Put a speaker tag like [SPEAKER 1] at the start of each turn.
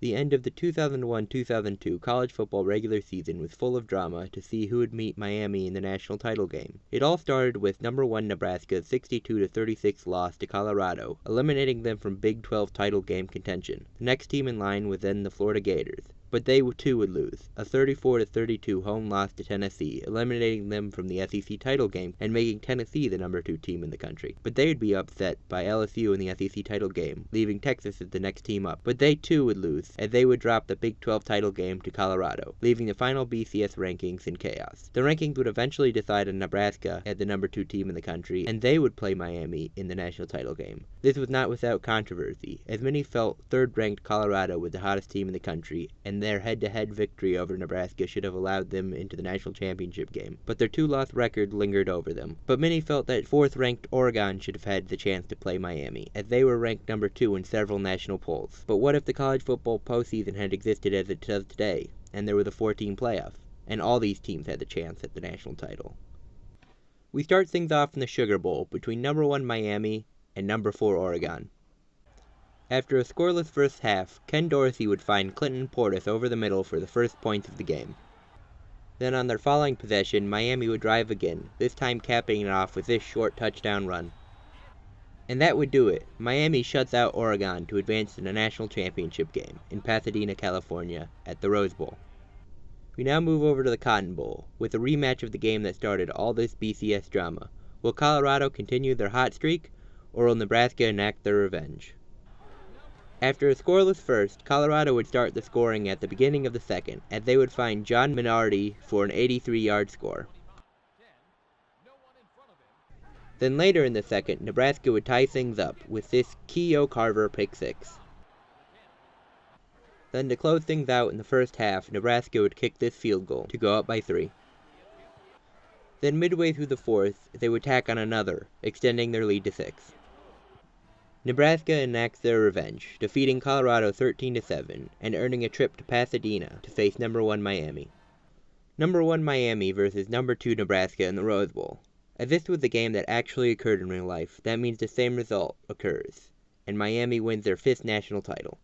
[SPEAKER 1] The end of the 2001-2002 college football regular season was full of drama to see who would meet Miami in the national title game. It all started with number 1 Nebraska's 62-36 loss to Colorado, eliminating them from Big 12 title game contention. The next team in line was then the Florida Gators, but they too would lose, a 34-32 home loss to Tennessee, eliminating them from the SEC title game and making Tennessee the number 2 team in the country. But they would be upset by LSU in the SEC title game, leaving Texas as the next team up. But they too would lose, as they would drop the Big 12 title game to Colorado, leaving the final BCS rankings in chaos. The rankings would eventually decide on Nebraska as the number 2 team in the country, and they would play Miami in the national title game. This was not without controversy, as many felt third-ranked Colorado was the hottest team in the country, and their head-to-head victory over Nebraska should have allowed them into the national championship game, but their 2-loss record lingered over them. But many felt that 4th-ranked Oregon should have had the chance to play Miami, as they were ranked number 2 in several national polls. But what if the college football postseason had existed as it does today, and there was a 4-team playoff, and all these teams had the chance at the national title? We start things off in the Sugar Bowl between number 1 Miami and number 4 Oregon. After a scoreless first half, Ken Dorsey would find Clinton Portis over the middle for the first points of the game. Then on their following possession, Miami would drive again, this time capping it off with this short touchdown run. And that would do it. Miami shuts out Oregon to advance to the national championship game in Pasadena, California, at the Rose Bowl. We now move over to the Cotton Bowl, with a rematch of the game that started all this BCS drama. Will Colorado continue their hot streak, or will Nebraska enact their revenge? After a scoreless first, Colorado would start the scoring at the beginning of the second, as they would find John Minardi for an 83-yard score. Then later in the second, Nebraska would tie things up with this Keogh Carver pick six. Then to close things out in the first half, Nebraska would kick this field goal to go up by 3. Then midway through the fourth, they would tack on another, extending their lead to 6. Nebraska enacts their revenge, defeating Colorado 13-7 and earning a trip to Pasadena to face number 1 Miami. Number 1 Miami versus number 2 Nebraska in the Rose Bowl. As this was a game that actually occurred in real life, that means the same result occurs, and Miami wins their 5th national title.